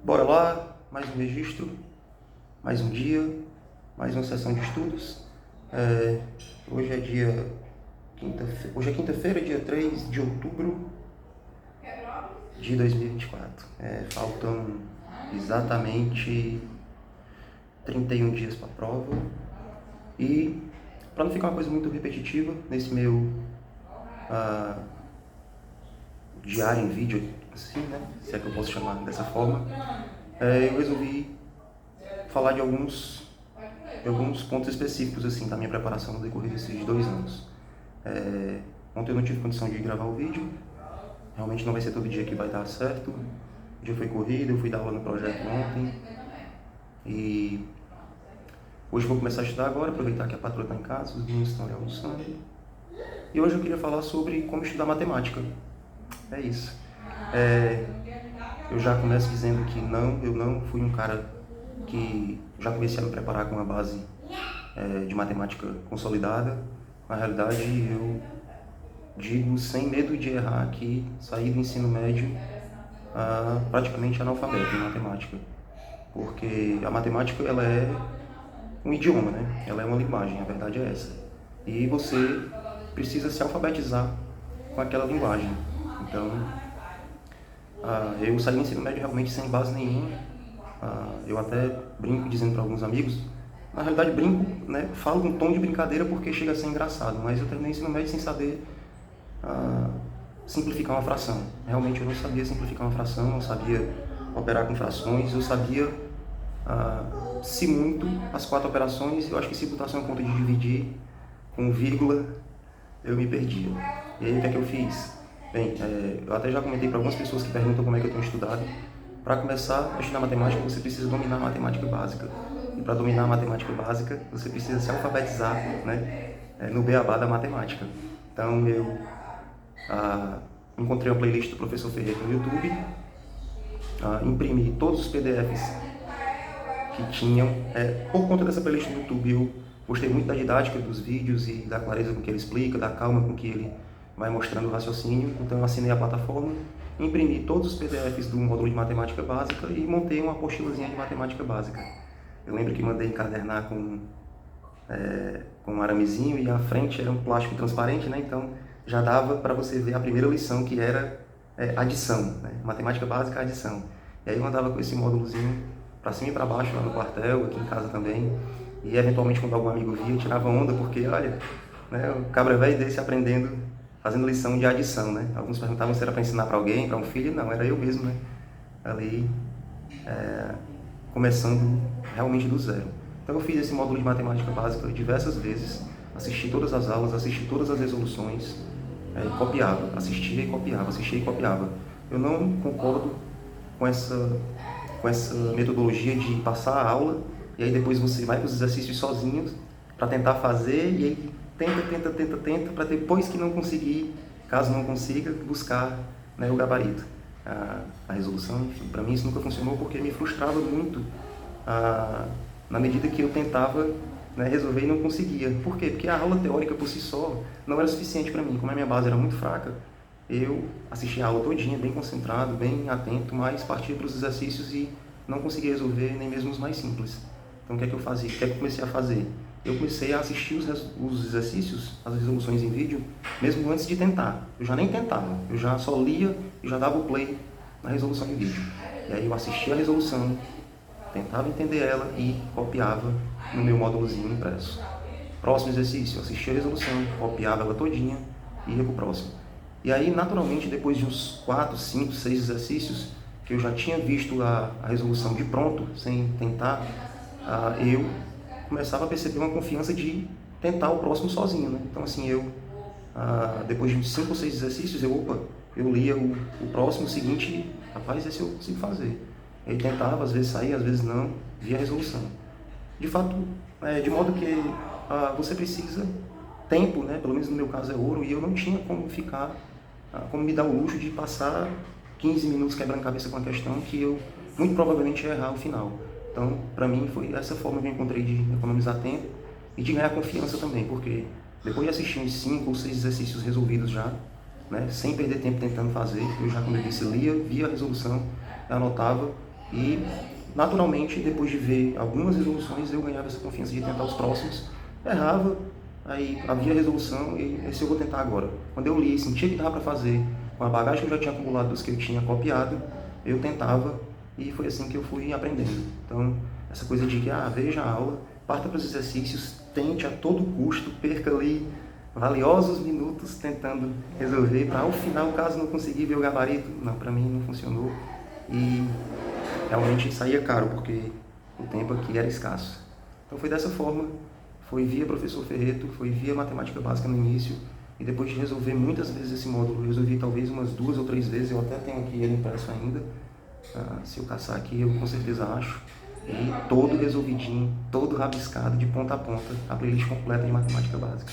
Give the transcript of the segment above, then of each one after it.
Bora lá, mais um registro, mais um dia, mais uma sessão de estudos. Hoje é hoje é quinta-feira, dia 3 de outubro de 2024. Faltam exatamente 31 dias para a prova. E para não ficar uma coisa muito repetitiva nesse meu diário em vídeo, assim, né? Se é que eu posso chamar dessa forma, eu resolvi falar de alguns pontos específicos assim da minha preparação no decorrer desses 2 anos. Ontem eu não tive condição de gravar o vídeo, realmente não vai ser todo dia que vai dar certo. O dia foi corrido, eu fui dar aula no projeto ontem e hoje eu vou começar a estudar agora, aproveitar que a patroa está em casa, os meninos estão ali almoçando. E hoje eu queria falar sobre como estudar matemática. É isso. Eu já começo dizendo que eu não fui um cara que já comecei a me preparar com uma base de matemática consolidada. Na realidade, eu digo sem medo de errar que saí do ensino médio praticamente analfabeto em matemática. Porque a matemática ela é um idioma, né? Ela é uma linguagem, a verdade é essa. E você precisa se alfabetizar com aquela linguagem. Então, eu saí do ensino médio realmente sem base nenhuma. Eu até brinco dizendo para alguns amigos, na realidade brinco, né? Falo com um tom de brincadeira porque chega a ser engraçado, mas eu terminei o ensino médio sem saber simplificar uma fração. Realmente eu não sabia simplificar uma fração, não sabia operar com frações, eu sabia, se muito, as 4 operações. Eu acho que se botasse uma conta de dividir com vírgula, eu me perdia. E aí o que é que eu fiz? Bem, eu até já comentei para algumas pessoas que perguntam como é que eu tenho estudado. Para começar a estudar matemática, você precisa dominar a matemática básica. E para dominar a matemática básica, você precisa se alfabetizar, né, no beabá da matemática. Então eu encontrei uma playlist do professor Ferreira no YouTube, imprimi todos os PDFs que tinham. Por conta dessa playlist no YouTube, eu gostei muito da didática dos vídeos e da clareza com que ele explica, da calma com que ele vai mostrando o raciocínio. Então eu assinei a plataforma, imprimi todos os PDFs do módulo de matemática básica e montei uma apostilazinha de matemática básica. Eu lembro que mandei encadernar com um aramezinho e a frente era um plástico transparente, né? Então já dava para você ver a primeira lição, que era adição, né? Matemática básica, adição. E aí eu andava com esse módulozinho para cima e para baixo lá no quartel, aqui em casa também. E eventualmente quando algum amigo via, eu tirava onda, porque olha, né, o cabra velho desse aprendendo, fazendo lição de adição, né? Alguns perguntavam se era para ensinar para alguém, para um filho. Não, era eu mesmo, né? Ali, começando realmente do zero. Então eu fiz esse módulo de matemática básica diversas vezes, assisti todas as aulas, assisti todas as resoluções, e copiava, assistia e copiava, assistia e copiava. Eu não concordo com essa metodologia de passar a aula e aí depois você vai para os exercícios sozinhos para tentar fazer e aí tenta, para depois que não conseguir, caso não consiga, buscar, né, o gabarito, a resolução. Enfim, para mim isso nunca funcionou porque me frustrava muito na medida que eu tentava, né, resolver e não conseguia. Por quê? Porque a aula teórica por si só não era suficiente para mim. Como a minha base era muito fraca, eu assistia a aula todinha, bem concentrado, bem atento, mas partia para os exercícios e não conseguia resolver nem mesmo os mais simples. Então o que é que eu fazia? O que é que eu comecei a fazer? Eu comecei a assistir os exercícios, as resoluções em vídeo, mesmo antes de tentar. Eu já nem tentava, eu já só lia e já dava o play na resolução em vídeo. E aí eu assistia a resolução, tentava entender ela e copiava no meu módulozinho impresso. Próximo exercício, eu assistia a resolução, copiava ela todinha e ia para o próximo. E aí, naturalmente, depois de uns 4, 5, 6 exercícios, que eu já tinha visto a resolução de pronto, sem tentar, eu começava a perceber uma confiança de tentar o próximo sozinho, né? Então, assim, depois de uns 5 ou 6 exercícios, eu lia o próximo, o seguinte, rapaz, esse eu consigo fazer. Aí tentava, às vezes saía, às vezes não, via a resolução. De fato, de modo que você precisa tempo, né? Pelo menos no meu caso é ouro, e eu não tinha como me dar o luxo de passar 15 minutos quebrando cabeça com a questão que eu muito provavelmente ia errar ao final. Então, para mim, foi essa forma que eu encontrei de economizar tempo e de ganhar confiança também, porque depois de assistir uns 5 ou 6 exercícios resolvidos já, né, sem perder tempo tentando fazer, eu já, como eu disse, lia, via a resolução, anotava E, naturalmente, depois de ver algumas resoluções, eu ganhava essa confiança de tentar os próximos. Errava, aí havia resolução e esse eu vou tentar agora. Quando eu li e sentia que dava para fazer, com a bagagem que eu já tinha acumulado dos que eu tinha copiado, eu tentava e foi assim que eu fui aprendendo. Então, essa coisa de que, veja a aula, parta para os exercícios, tente a todo custo, perca ali valiosos minutos tentando resolver para ao final, caso não conseguir ver o gabarito, não, para mim não funcionou e realmente saía caro, porque o tempo aqui era escasso. Então foi dessa forma, foi via professor Ferreto, foi via matemática básica no início, e depois de resolver muitas vezes esse módulo, eu resolvi talvez umas 2 ou 3 vezes, eu até tenho aqui ele impresso ainda, se eu caçar aqui eu com certeza acho, e todo resolvidinho, todo rabiscado, de ponta a ponta, a playlist completa de matemática básica.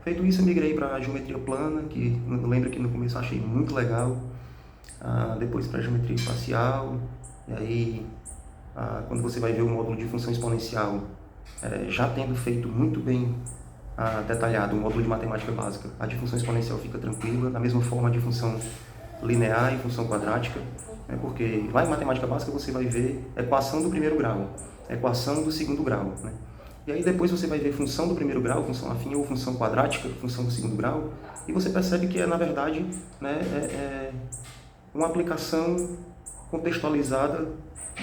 Feito isso, eu migrei para a geometria plana, que eu lembro que no começo eu achei muito legal, depois para a geometria espacial, e aí quando você vai ver o módulo de função exponencial, já tendo feito muito bem detalhado o módulo de matemática básica, a de função exponencial fica tranquila, da mesma forma a de função linear e função quadrática, porque lá em matemática básica você vai ver equação do primeiro grau, equação do segundo grau, né? E aí depois você vai ver função do primeiro grau, função afim ou função quadrática, função do segundo grau, e você percebe que na verdade, uma aplicação contextualizada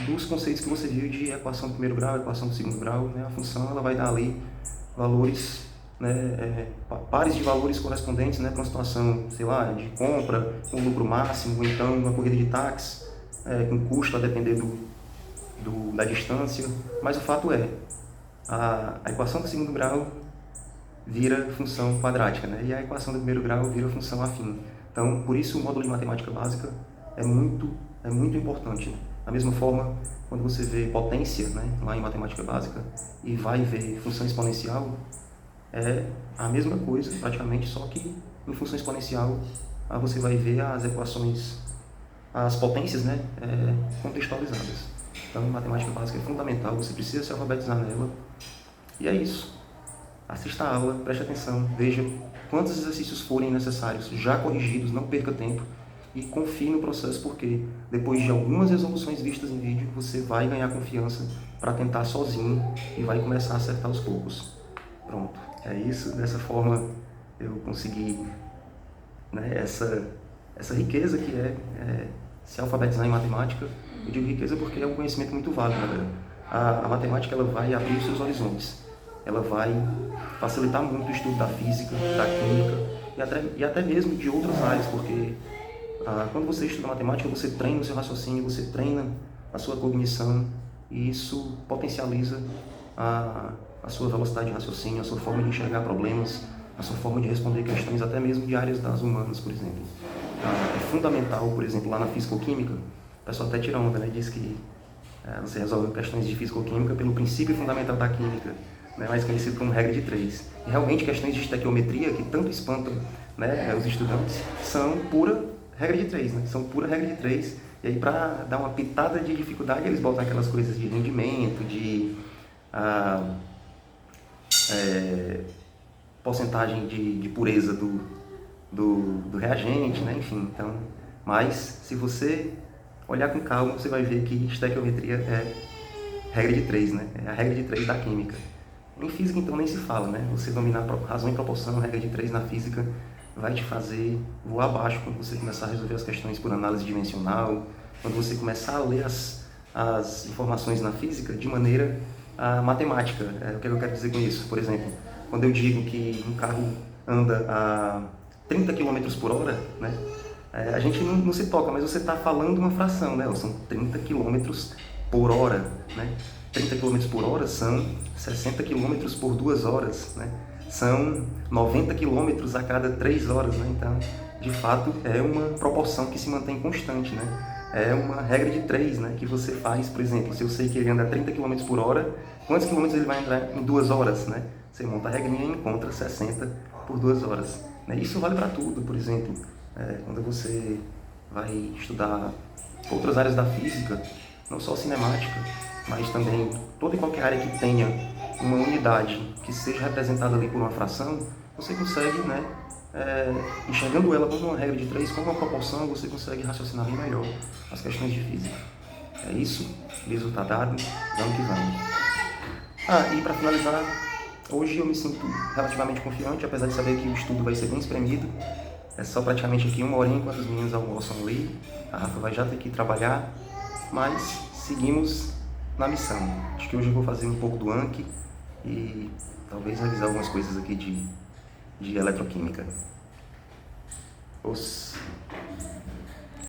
dos conceitos que você viu de equação do primeiro grau, equação do segundo grau, né? A função ela vai dar ali valores, pares de valores correspondentes, para uma situação, sei lá, de compra, com lucro máximo, ou então uma corrida de táxi, com custo a depender da distância, mas o fato é, a equação do segundo grau vira função quadrática, e a equação do primeiro grau vira função afim. Então, por isso o módulo de matemática básica é muito importante. Da mesma forma, quando você vê potência, lá em matemática básica, e vai ver função exponencial, é a mesma coisa, praticamente, só que em função exponencial você vai ver as equações, as potências, contextualizadas. Então, matemática básica é fundamental, você precisa se alfabetizar nela. E é isso. Assista a aula, preste atenção, veja quantos exercícios forem necessários, já corrigidos, não perca tempo. E confie no processo, porque depois de algumas resoluções vistas em vídeo, você vai ganhar confiança para tentar sozinho e vai começar a acertar aos poucos. Pronto, é isso. Dessa forma eu consegui essa riqueza que é se alfabetizar em matemática. Eu digo riqueza porque é um conhecimento muito válido, galera. A matemática ela vai abrir os seus horizontes, ela vai facilitar muito o estudo da física, da química e até mesmo de outras áreas, porque quando você estuda matemática, você treina o seu raciocínio, você treina a sua cognição e isso potencializa a sua velocidade de raciocínio, a sua forma de enxergar problemas, a sua forma de responder questões, até mesmo de áreas das humanas, por exemplo. É fundamental, por exemplo, lá na físico-química, o pessoal até tira onda, diz que você resolve questões de físico-química pelo princípio fundamental da química, mais conhecido como regra de 3. E realmente questões de estequiometria, que tanto espantam os estudantes, são pura regra de 3, são pura regra de 3. E aí, para dar uma pitada de dificuldade, eles botam aquelas coisas de rendimento, de porcentagem de pureza do reagente, enfim. Então, mas, se você olhar com calma, você vai ver que estequiometria é regra de 3, é a regra de 3 da química. Em física, então, nem se fala, Você dominar razão e proporção, regra de 3 na física, vai te fazer voar abaixo quando você começar a resolver as questões por análise dimensional, quando você começar a ler as informações na física de maneira matemática. O que eu quero dizer com isso? Por exemplo, quando eu digo que um carro anda a 30 km por hora, a gente não se toca, mas você está falando uma fração, são 30 km por hora, 30 km por hora são 60 km por 2 horas, são 90 km a cada 3 horas, Então, de fato, é uma proporção que se mantém constante, É uma regra de 3, que você faz, por exemplo, se eu sei que ele anda a 30 km por hora, quantos quilômetros ele vai andar em 2 horas, Você monta a regrinha e encontra 60 por 2 horas. Isso vale para tudo, por exemplo, quando você vai estudar outras áreas da física, não só cinemática, mas também toda e qualquer área que tenha uma unidade que seja representada ali por uma fração, você consegue, enxergando ela como uma regra de 3, como uma proporção, você consegue raciocinar bem melhor as questões de física. É isso, liso tá dado, vamos que vamos. E para finalizar, hoje eu me sinto relativamente confiante, apesar de saber que o estudo vai ser bem espremido. É só praticamente aqui 1 horinha enquanto os meninos almoçam ali. A Rafa vai já ter que trabalhar, mas seguimos na missão. Acho que hoje eu vou fazer um pouco do Anki e talvez revisar algumas coisas aqui de eletroquímica. Os